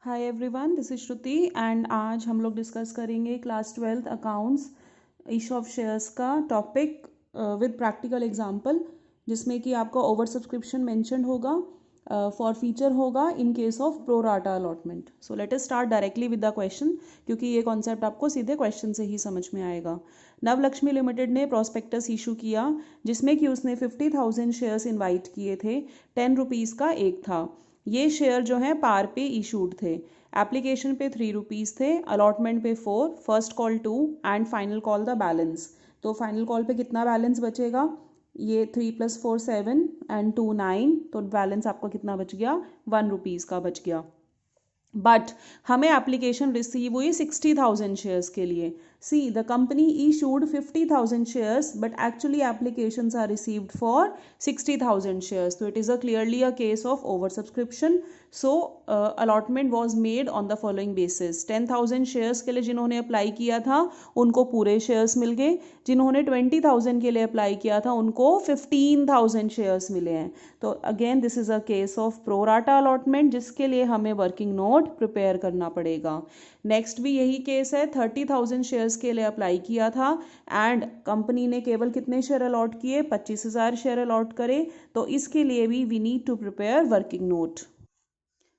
Hi everyone, this is Shruti and आज हम लोग डिस्कस करेंगे class 12th accounts issue of shares का टॉपिक विद प्रैक्टिकल एग्जांपल, जिसमें कि आपका ओवर सब्सक्रिप्शन मेंशन होगा, फॉर फीचर होगा in case of pro rata allotment. So let us start directly with the question, क्योंकि ये कॉन्सेप्ट आपको सीधे क्वेश्चन से ही समझ में आएगा। नवलक्ष्मी लिमिटेड ने प्रोस्पेक्टस इशू किया जिसमें कि उसने 50,000 शेयर्स इन्वाइट किए थे। 10 रुपीज़ का एक था। ये शेयर जो है पार पे इशूड थे। एप्लीकेशन पे 3 रुपीज़ थे, अलॉटमेंट पे 4, first call 2 and final call the balance. तो फाइनल कॉल पे कितना बैलेंस बचेगा? ये 3 + 4 7 एंड 2 9, तो बैलेंस आपका कितना बच गया? 1 रुपीज़ का बच गया। बट हमें एप्लीकेशन रिसीव हुई 60,000 शेयर्स के लिए। See the company issued 50,000 shares but actually applications are received for 60,000 shares. तो it is clearly a case of over subscription. So allotment was made on the following basis. 10,000 shares के लिए जिन्होंने apply किया था उनको पूरे शेयर्स मिल गए। जिन्होंने 20,000 के लिए अप्लाई किया था उनको 15,000 शेयर्स मिले हैं। तो again this is a case of pro rata allotment, जिसके लिए हमें वर्किंग नोट प्रिपेयर करना पड़ेगा। नेक्स्ट भी यही केस है। 30,000 शेयर्स के लिए अप्लाई किया था एंड कंपनी ने केवल कितने शेयर अलॉट किए? 25,000 शेयर अलॉट करे। तो इसके लिए भी we need to prepare working note.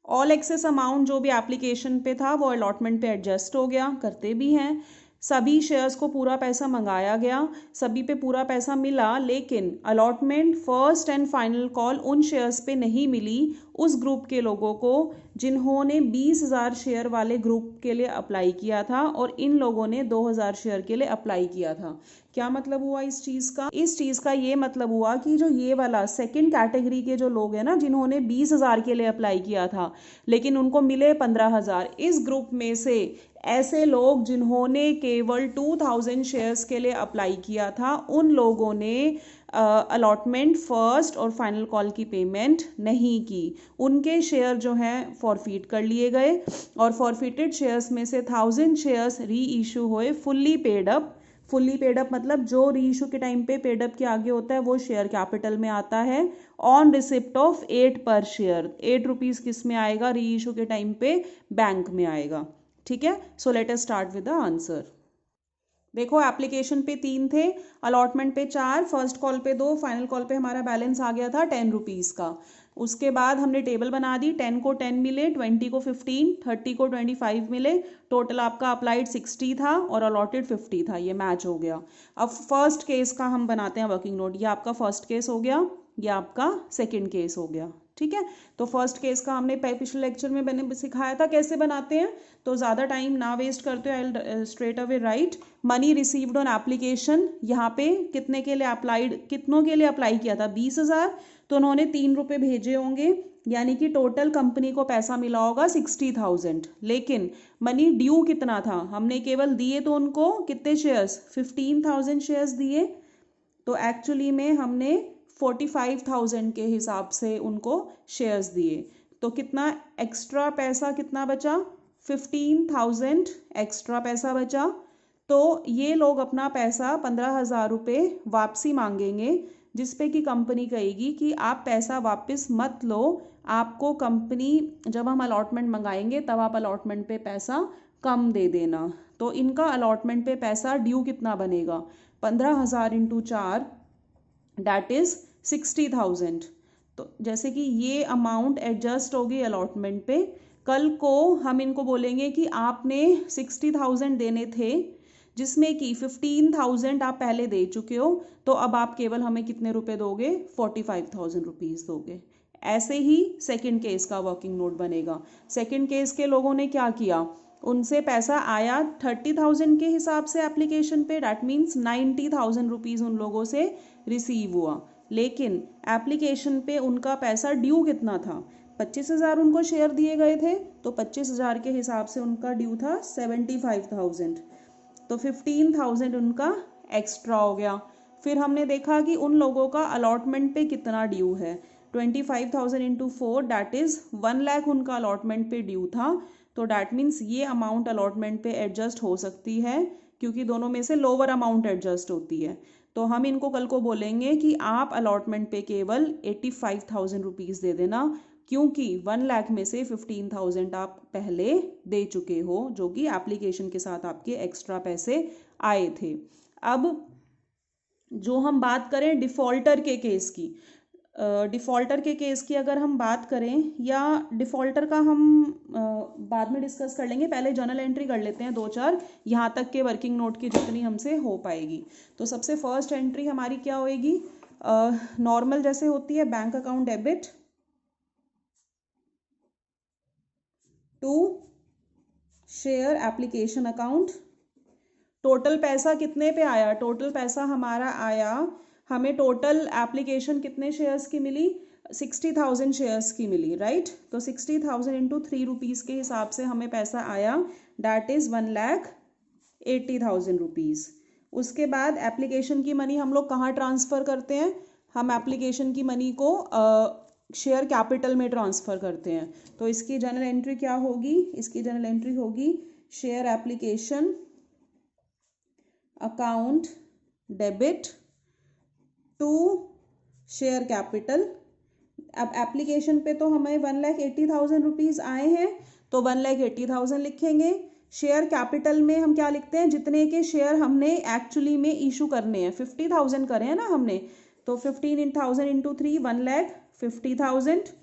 All excess amount जो भी एप्लीकेशन पे था वो अलॉटमेंट पे एडजस्ट हो गया, करते भी हैं। सभी शेयर्स को पूरा पैसा मंगाया गया, सभी पे पूरा पैसा मिला, लेकिन allotment first and final call उन शेयर्स पे नहीं मिली उस ग्रुप के लोगों को जिन्होंने 20,000 शेयर वाले ग्रुप के लिए अप्लाई किया था, और इन लोगों ने 2,000 शेयर के लिए अप्लाई किया था। क्या मतलब हुआ इस चीज़ का? इस चीज़ का ये मतलब हुआ कि जो ये वाला सेकंड कैटेगरी के जो लोग हैं ना, जिन्होंने 20,000 के लिए अप्लाई किया था लेकिन उनको मिले 15,000, इस ग्रुप में से ऐसे लोग जिन्होंने केवल 2,000 शेयर्स के लिए अप्लाई किया था उन लोगों ने अलॉटमेंट फर्स्ट और फाइनल कॉल की पेमेंट नहीं की। उनके शेयर जो हैं फॉरफिट कर लिए गए, और फॉरफिटेड शेयर्स में से 1,000 शेयर्स री इशू हुए fully paid up. Fully paid up मतलब जो री इशू के टाइम पे पेड अप के आगे होता है वो शेयर कैपिटल में आता है। ऑन रिसिप्ट ऑफ 8 पर शेयर, 8 रुपीज़ किस में आएगा? री इशू के टाइम पे बैंक में आएगा। ठीक है, so let us start with the answer. देखो, एप्लीकेशन पे 3 थे, अलॉटमेंट पे 4, फर्स्ट कॉल पे 2, फाइनल कॉल पे हमारा बैलेंस आ गया था 10 रुपीज़ का। उसके बाद हमने टेबल बना दी। 10 को 10 मिले, 20 को 15, 30 को 25 मिले। टोटल आपका अप्लाइड 60 था और अलॉटेड 50 था। ये मैच हो गया। अब फर्स्ट केस का हम बनाते हैं वर्किंग नोट। ये आपका फर्स्ट केस हो गया, ये आपका सेकेंड केस हो गया। ठीक है, तो फर्स्ट केस का हमने पिछले लेक्चर में मैंने सिखाया था कैसे बनाते हैं, तो ज़्यादा टाइम ना वेस्ट करते हो, I straight away right. Money received on application, यहाँ पे कितने के लिए अप्लाइड, कितनों के लिए अप्लाई किया था? 20,000। तो उन्होंने 3 रुपये भेजे होंगे, यानी कि टोटल कंपनी को पैसा मिला होगा 60,000। लेकिन मनी ड्यू कितना था? हमने केवल दिए तो उनको कितने शेयर्स? 15,000 शेयर्स दिए। तो एक्चुअली में हमने 45,000 के हिसाब से उनको शेयर्स दिए। तो कितना एक्स्ट्रा पैसा कितना बचा? 15,000 एक्स्ट्रा पैसा बचा। तो ये लोग अपना पैसा 15,000 रुपये वापसी मांगेंगे, जिसपे कि कंपनी कहेगी कि आप पैसा वापस मत लो, आपको कंपनी जब हम अलॉटमेंट मंगाएंगे तब आप अलॉटमेंट पे पैसा कम दे देना। तो इनका अलॉटमेंट पे पैसा ड्यू कितना बनेगा? 15,000 × 4 दैट इज़ 60,000। तो जैसे कि ये अमाउंट एडजस्ट होगी अलॉटमेंट पे। कल को हम इनको बोलेंगे कि आपने 60,000 देने थे, जिसमें कि 15,000 आप पहले दे चुके हो, तो अब आप केवल हमें कितने रुपए दोगे? 45,000 रुपीज़ दोगे। ऐसे ही सेकंड केस का वर्किंग नोट बनेगा। सेकंड केस के लोगों ने क्या किया? उनसे पैसा आया 30,000 के हिसाब से एप्लीकेशन पे, डैट मीन्स 90,000 रुपीज़ उन लोगों से रिसीव हुआ। लेकिन एप्लीकेशन पे उनका पैसा ड्यू कितना था? 25,000 उनको शेयर दिए गए थे, तो 25,000 के हिसाब से उनका ड्यू था 75,000। तो 15,000 उनका एक्स्ट्रा हो गया। फिर हमने देखा कि उन लोगों का अलॉटमेंट पे कितना ड्यू है। 25,000 × 4 डैट इज़ 1 लाख उनका अलॉटमेंट पे ड्यू था। तो डैट मीन्स ये अमाउंट अलॉटमेंट पे एडजस्ट हो सकती है, क्योंकि दोनों में से लोअर अमाउंट एडजस्ट होती है। तो हम इनको कल को बोलेंगे कि आप अलॉटमेंट पे केवल 85,000 रुपीज़ दे देना। क्योंकि 1 लाख में से 15,000 आप पहले दे चुके हो, जो कि एप्लीकेशन के साथ आपके एक्स्ट्रा पैसे आए थे। अब जो हम बात करें डिफ़ॉल्टर के केस की, डिफ़ॉल्टर के केस की अगर हम बात करें, या डिफ़ॉल्टर का हम बाद में डिस्कस कर लेंगे, पहले जर्नल एंट्री कर लेते हैं 2-4 यहाँ तक के वर्किंग नोट की जितनी हमसे हो पाएगी। तो सबसे फर्स्ट एंट्री हमारी क्या होएगी, नॉर्मल जैसे होती है, bank account debit to share application account. Total पैसा कितने पे आया, टोटल पैसा हमारा आया, हमें टोटल एप्लीकेशन कितने शेयर्स की मिली, 60,000 शेयर्स की मिली, राइट। तो 60,000 इंटू 3 रुपीज़ के हिसाब से हमें पैसा आया, डैट इज़ 1,80,000 रुपीज़। उसके बाद एप्लीकेशन की मनी हम लोग कहाँ ट्रांसफ़र करते हैं, हम एप्लीकेशन की मनी को शेयर कैपिटल में ट्रांसफ़र करते हैं। तो इसकी जनरल एंट्री क्या होगी, इसकी जनरल एंट्री होगी share application account debit to share capital. अब एप्लीकेशन पे तो हमें 1,80,000 रुपीज़ आए हैं, तो 1,80,000 लिखेंगे। शेयर कैपिटल में हम क्या लिखते हैं, जितने के शेयर हमने एक्चुअली में इशू करने हैं, 50,000 करे हैं ना हमने, तो 15,000 इंटू 3, 1,50,000।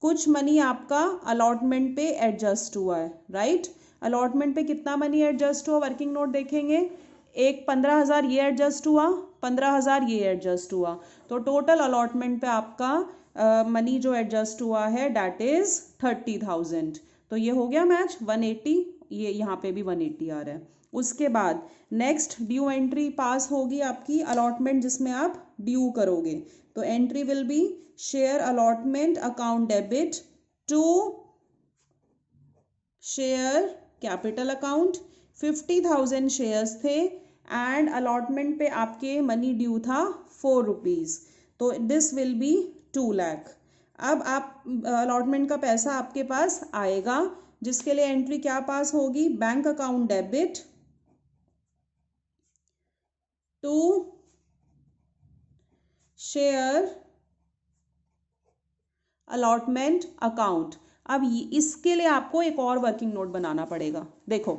कुछ मनी आपका अलॉटमेंट पे एडजस्ट हुआ है, राइट। अलॉटमेंट पे कितना मनी एडजस्ट हुआ, वर्किंग नोट देखेंगे, एक 15,000 ये एडजस्ट हुआ, 15,000 ये एडजस्ट हुआ, तो टोटल अलॉटमेंट पे आपका मनी जो एडजस्ट हुआ है डैट इज 30,000। तो ये हो गया मैच, 180, ये यहाँ पे भी 180 आ रहा है। उसके बाद नेक्स्ट ड्यू एंट्री पास होगी आपकी, अलॉटमेंट जिसमें आप ड्यू करोगे, तो entry will be share allotment account debit to share capital account. 50,000 shares थे एंड अलॉटमेंट पे आपके मनी ड्यू था 4 रुपीज़, तो दिस विल बी 2 लाख। अब आप अलॉटमेंट का पैसा आपके पास आएगा, जिसके लिए एंट्री क्या पास होगी, bank account debit to share allotment account. अब इसके लिए आपको एक और वर्किंग नोट बनाना पड़ेगा। देखो,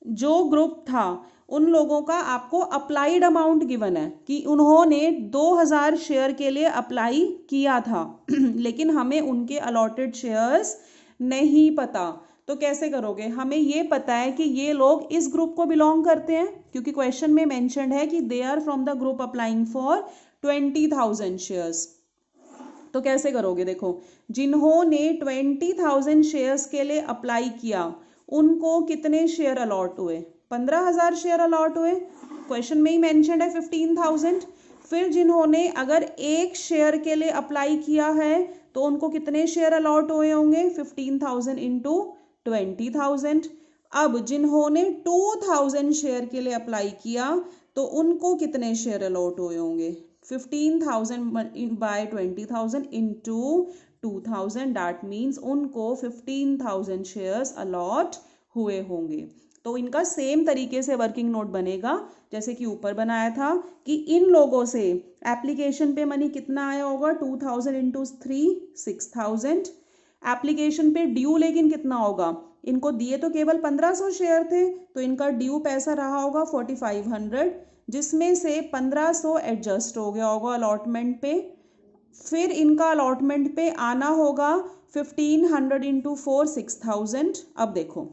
जो ग्रुप था उन लोगों का आपको अप्लाइड अमाउंट गिवन है कि उन्होंने 2,000 शेयर के लिए अप्लाई किया था लेकिन हमें उनके अलॉटेड शेयर्स नहीं पता। तो कैसे करोगे, हमें ये पता है कि ये लोग इस ग्रुप को बिलोंग करते हैं, क्योंकि क्वेश्चन में मेंशन्ड है कि they are from the group applying for 20,000 shares. तो कैसे करोगे, देखो, जिन्होंने 20,000 शेयर्स के लिए अप्लाई किया उनको कितने शेयर अलॉट हुए, 15,000 शेयर अलॉट हुए, क्वेश्चन में ही मेंशन्ड है 15,000। फिर जिन्होंने अगर एक शेयर के लिए अप्लाई किया है तो उनको कितने शेयर अलॉट हुए होंगे, 15,000 इंटू 20,000। अब जिन्होंने 2,000 शेयर के लिए अप्लाई किया तो उनको कितने शेयर अलॉट हुए होंगे, 15,000 बाय 20,000 इंटू 2,000, दैट मीन्स उनको 15,000 शेयर्स अलॉट हुए होंगे। तो इनका सेम तरीके से वर्किंग नोट बनेगा जैसे कि ऊपर बनाया था, कि इन लोगों से एप्लीकेशन पे मनी कितना आया होगा, 2,000 इंटू 3, 6,000। एप्लीकेशन पे ड्यू लेकिन कितना होगा, इनको दिए तो केवल 1,500 शेयर थे, तो इनका ड्यू पैसा रहा होगा 4,500, जिसमें से 1,500 एडजस्ट हो गया होगा अलॉटमेंट पे। फिर इनका अलॉटमेंट पे आना होगा 1,500 इंटू 4, 6,000। अब देखो,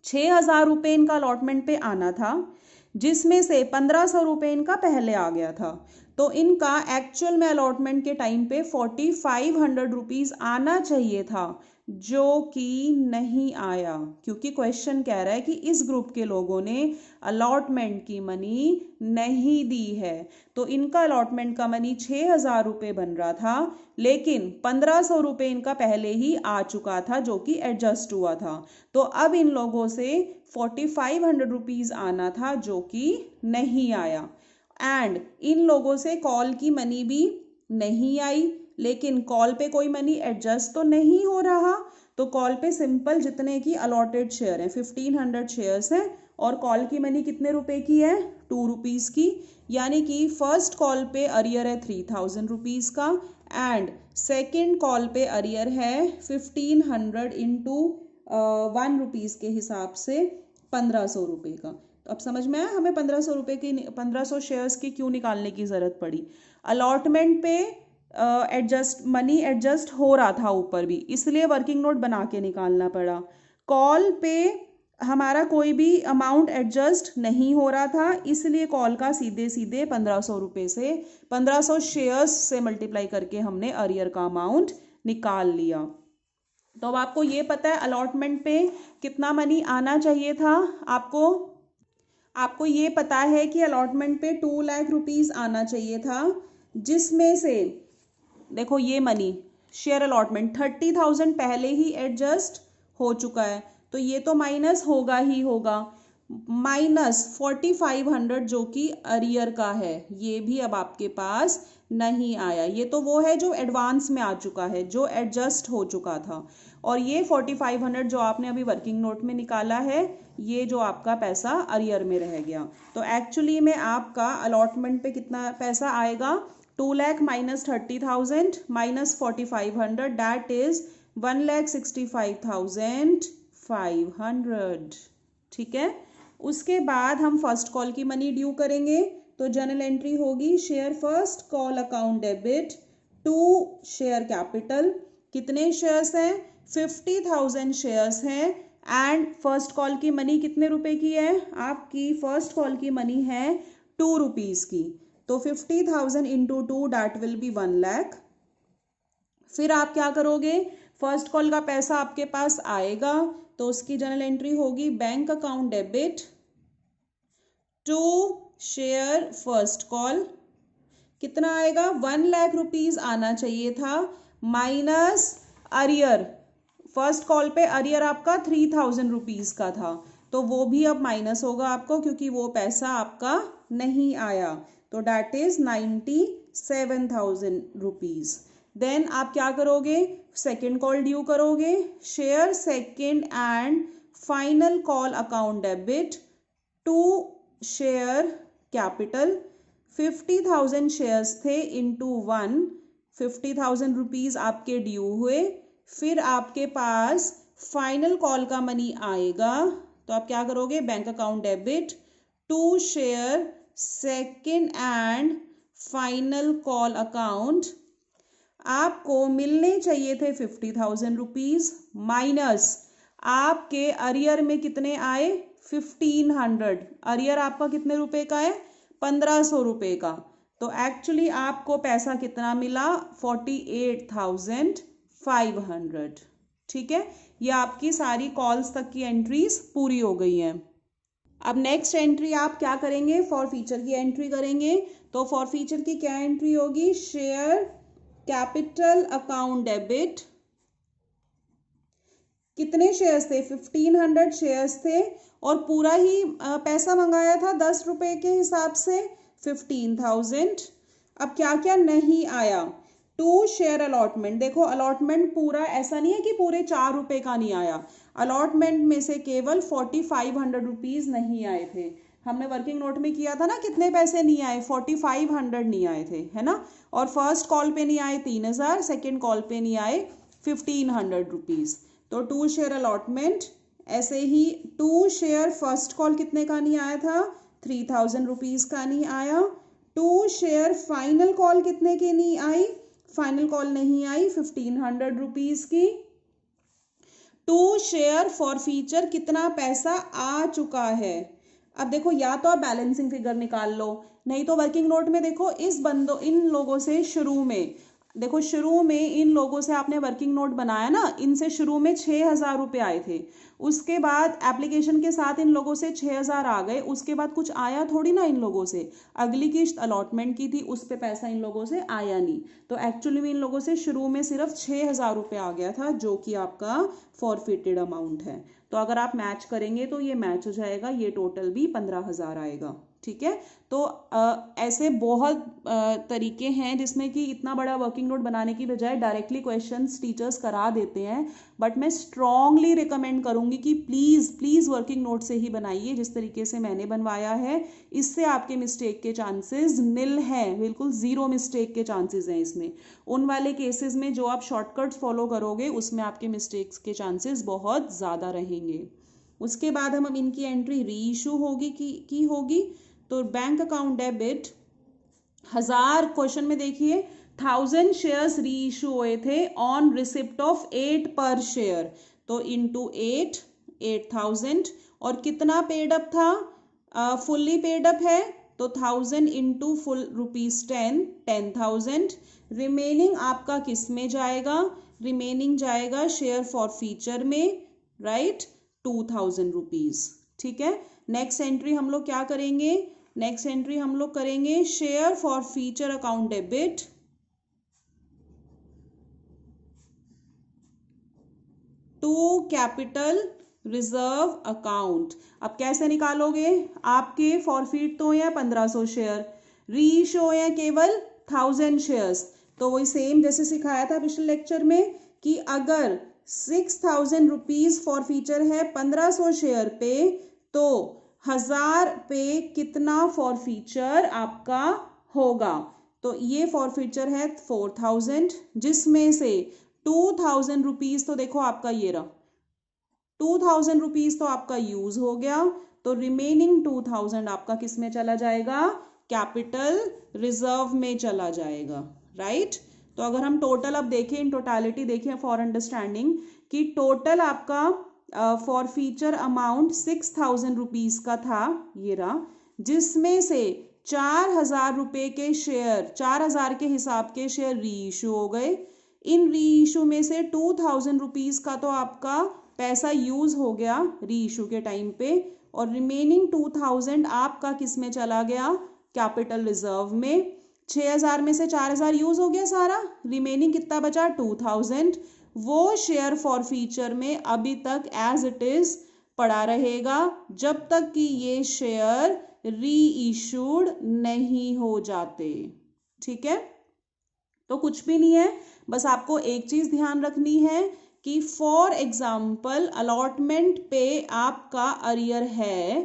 6,000 रुपये इनका अलॉटमेंट पे आना था, जिसमें से 1,500 रुपये इनका पहले आ गया था, तो इनका एक्चुअल में अलॉटमेंट के टाइम पे 4,500 रुपीज़ आना चाहिए था, जो कि नहीं आया, क्योंकि क्वेश्चन कह रहा है कि इस ग्रुप के लोगों ने अलॉटमेंट की मनी नहीं दी है। तो इनका अलॉटमेंट का मनी 6,000 रुपये बन रहा था, लेकिन 1,500 रुपये इनका पहले ही आ चुका था, जो कि एडजस्ट हुआ था। तो अब इन लोगों से 4,500 रुपीज़ आना था, जो कि नहीं आया। एंड इन लोगों से कॉल की मनी भी नहीं आई, लेकिन कॉल पे कोई मनी एडजस्ट तो नहीं हो रहा, तो कॉल पे सिंपल जितने की अलॉटेड शेयर है 1500 शेयर्स हैं और कॉल की मनी कितने रुपए की है 2 रुपीज़ की, यानी कि फर्स्ट कॉल पे अरियर है 3000 रुपीज़ का एंड सेकेंड कॉल पे अरियर है 1500 इंटू 1 रुपीज़ के हिसाब से 1500 रुपये का। तो अब समझ में आया हमें 1500 रुपये की 1500 शेयर्स की क्यों निकालने की ज़रूरत पड़ी। अलॉटमेंट पे मनी एडजस्ट हो रहा था ऊपर भी, इसलिए वर्किंग नोट बना के निकालना पड़ा। कॉल पे हमारा कोई भी अमाउंट एडजस्ट नहीं हो रहा था, इसलिए कॉल का सीधे सीधे 1500 रुपये से 1500 शेयर्स से मल्टीप्लाई करके हमने अरियर का अमाउंट निकाल लिया। तो अब आपको ये पता है अलॉटमेंट पे कितना मनी आना चाहिए था। आपको ये पता है कि अलॉटमेंट पे 2 लाख रुपीज़ आना चाहिए था, जिसमें से देखो ये मनी शेयर अलॉटमेंट 30,000 पहले ही एडजस्ट हो चुका है, तो ये तो माइनस होगा ही होगा, माइनस 4500 जो कि अरियर का है, ये भी अब आपके पास नहीं आया। ये तो वो है जो एडवांस में आ चुका है, जो एडजस्ट हो चुका था, और ये 4500 जो आपने अभी वर्किंग नोट में निकाला है, ये जो आपका पैसा अरियर में रह गया। तो एक्चुअली में आपका अलॉटमेंट पे कितना पैसा आएगा 2 lakh minus 30,000 minus 4500, that is 1,65,500। ठीक है, उसके बाद हम फर्स्ट कॉल की मनी ड्यू करेंगे, तो जनरल एंट्री होगी share first call account debit to share capital. कितने शेयर्स हैं 50,000 शेयर्स हैं एंड फर्स्ट कॉल की मनी कितने रुपए की है, आपकी फर्स्ट कॉल की मनी है 2 रुपीज़ की, तो 50,000 into 2 that will be 1 lakh. फिर आप क्या करोगे, फर्स्ट कॉल का पैसा आपके पास आएगा तो उसकी जनरल एंट्री होगी bank account debit to share first call. कितना आएगा 1 लाख रुपीज़ आना चाहिए था, माइनस अरियर, फर्स्ट कॉल पे अरियर आपका 3000 रुपीज़ का था, तो वो भी अब माइनस होगा आपको क्योंकि वो पैसा आपका नहीं आया, तो डैट इज 97,000 रुपीज़। देन आप क्या करोगे, सेकेंड कॉल ड्यू करोगे, share second and final call account debit to share capital. 50,000 shares थे इंटू 1, 50,000 रुपीज़ आपके ड्यू हुए, फिर आपके पास फाइनल कॉल का मनी आएगा, तो आप क्या करोगे bank account debit to share second and final call account. आपको मिलने चाहिए थे 50,000 रुपीज़, माइनस आपके अरियर में कितने आए 1500, अरियर आपका कितने रुपए का है 1500 रुपये का, तो एक्चुअली आपको पैसा कितना मिला 48,500। ठीक है, ये आपकी सारी कॉल्स तक की एंट्रीज पूरी हो गई हैं। अब नेक्स्ट एंट्री आप क्या करेंगे, फॉर फीचर की एंट्री करेंगे, तो फॉर फीचर की क्या एंट्री होगी, शेयर कैपिटल अकाउंट डेबिट। कितने शेयर्स थे 1500 शेयर्स थे और पूरा ही पैसा मंगाया था 10 रुपए के हिसाब से 15,000। अब क्या क्या नहीं आया, टू शेयर अलॉटमेंट, देखो अलॉटमेंट पूरा ऐसा नहीं है कि पूरे 4 रुपए का नहीं आया, अलॉटमेंट में से केवल 4500 रुपीज़ नहीं आए थे। हमने वर्किंग नोट में किया था ना कितने पैसे नहीं आए 4500 नहीं आए थे, है ना, और फर्स्ट कॉल पे नहीं आए 3000, सेकेंड कॉल पे नहीं आए 1500 रुपीज़, तो टू शेयर अलॉटमेंट। ऐसे ही टू शेयर फर्स्ट कॉल कितने का नहीं आया था 3000 रुपीज़ का नहीं आया। टू शेयर फाइनल कॉल कितने की नहीं आई, फाइनल कॉल नहीं आई 1500 रुपीज़ की। टू शेयर फॉर फीचर कितना पैसा आ चुका है, अब देखो या तो आप बैलेंसिंग फिगर निकाल लो, नहीं तो वर्किंग नोट में देखो इन लोगों से शुरू में देखो, शुरू में इन लोगों से आपने वर्किंग नोट बनाया ना, इनसे शुरू में 6,000 रुपये आए थे, उसके बाद एप्लीकेशन के साथ इन लोगों से 6,000 आ गए, उसके बाद कुछ आया थोड़ी ना इन लोगों से, अगली किश्त अलॉटमेंट की थी उस पर पैसा इन लोगों से आया नहीं, तो एक्चुअली में इन लोगों से शुरू में सिर्फ 6,000 रुपये आ गया था जो कि आपका फॉरफिटेड अमाउंट है। तो अगर आप मैच करेंगे तो ये मैच हो जाएगा, ये टोटल भी 15,000 आएगा। ठीक है। तो ऐसे बहुत तरीके हैं जिसमें कि इतना बड़ा वर्किंग नोट बनाने की बजाय डायरेक्टली क्वेश्चंस टीचर्स करा देते हैं, बट मैं स्ट्रांगली रिकमेंड करूंगी कि प्लीज़ प्लीज़ वर्किंग नोट से ही बनाइए जिस तरीके से मैंने बनवाया है। इससे आपके मिस्टेक के चांसेस निल हैं, बिल्कुल ज़ीरो मिस्टेक के चांसेस हैं इसमें। उन वाले केसेस में जो आप शॉर्टकट्स फॉलो करोगे उसमें आपके मिस्टेक्स के चांसेस बहुत ज़्यादा रहेंगे। उसके बाद हम इनकी एंट्री री इशू होगी की होगी। तो बैंक अकाउंट डेबिट 1000, क्वेश्चन में देखिए 1000 शेयर्स री इशू हुए थे ऑन रिसिप्ट ऑफ 8 पर शेयर, तो इंटू 8 8000, और कितना पेड अप था, फुल्ली पेड अप है तो 1000 इंटू फुल ₹10 10,000। रिमेनिंग आपका किस में जाएगा, रिमेनिंग जाएगा शेयर फॉर फीचर में, राइट, 2000 रुपीज। ठीक है। नेक्स्ट एंट्री हम लोग क्या करेंगे, नेक्स्ट एंट्री हम लोग करेंगे share forfeiture account debit to capital reserve account. अब कैसे निकालोगे, आपके फॉरफीट तो है 1500 शेयर, री इशू है केवल 1000 शेयर्स, तो वही सेम जैसे सिखाया था पिछले लेक्चर में कि अगर 6000 रुपीज फॉर फीचर है 1500 शेयर पे, तो 1000 पे कितना फॉर फीचर आपका होगा, तो ये फॉर फीचर है 4000, जिसमें से 2000 रुपीज तो देखो आपका ये रहा, 2000 रुपीज तो आपका यूज हो गया, तो रिमेनिंग 2000 आपका किस में चला जाएगा, कैपिटल रिजर्व में चला जाएगा, राइट। तो अगर हम टोटल अब देखें, इन टोटालिटी देखें फॉर अंडरस्टैंडिंग कि टोटल आपका फॉर फीचर अमाउंट 6000 रुपीज का था, ये रहा, जिसमें से 4000 रुपए के शेयर, 4000 के हिसाब के शेयर री इशू हो गए। इन री इशू में से 2000 रुपीज का तो आपका पैसा यूज हो गया री इशू के टाइम पे, और रिमेनिंग 2000 आपका किस में चला गया, कैपिटल रिजर्व में। 6000 में से 4000 यूज हो गया सारा, रिमेनिंग कितना बचा 2000, वो शेयर फॉर फीचर में अभी तक एज इट इज पड़ा रहेगा जब तक कि ये शेयर री इशूड नहीं हो जाते। ठीक है। तो कुछ भी नहीं है, बस आपको एक चीज ध्यान रखनी है कि फॉर एग्जाम्पल अलॉटमेंट पे आपका अरियर है,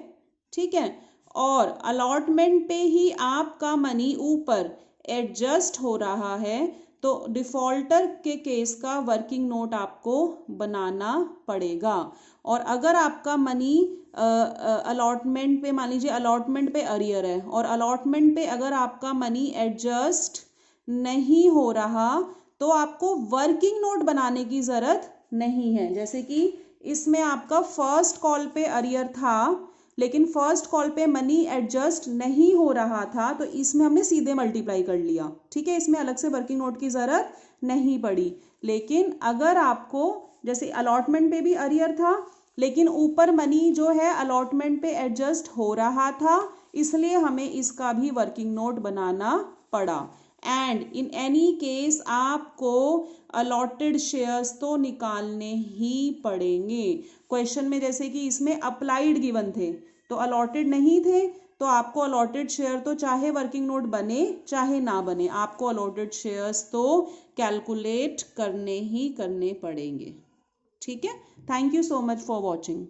ठीक है, और अलॉटमेंट पे ही आपका मनी ऊपर एडजस्ट हो रहा है, तो डिफॉल्टर के केस का वर्किंग नोट आपको बनाना पड़ेगा। और अगर आपका मनी अलॉटमेंट पे, मान लीजिए अलॉटमेंट पे अरियर है और अलॉटमेंट पे अगर आपका मनी एडजस्ट नहीं हो रहा, तो आपको वर्किंग नोट बनाने की जरूरत नहीं है। जैसे कि इसमें आपका फर्स्ट कॉल पे अरियर था, लेकिन फर्स्ट कॉल पे मनी एडजस्ट नहीं हो रहा था, तो इसमें हमने सीधे मल्टीप्लाई कर लिया, ठीक है, इसमें अलग से वर्किंग नोट की जरूरत नहीं पड़ी। लेकिन अगर आपको जैसे अलॉटमेंट पे भी अरियर था, लेकिन ऊपर मनी जो है अलॉटमेंट पे एडजस्ट हो रहा था, इसलिए हमें इसका भी वर्किंग नोट बनाना पड़ा। एंड इन एनी केस आपको अलॉटेड शेयर्स तो निकालने ही पड़ेंगे। क्वेश्चन में जैसे कि इसमें अप्लाइड गिवन थे, तो अलॉटेड नहीं थे, तो आपको अलॉटेड शेयर तो चाहे वर्किंग नोट बने चाहे ना बने, आपको अलॉटेड शेयर्स तो कैलकुलेट करने ही करने पड़ेंगे। ठीक है। Thank you so much for watching.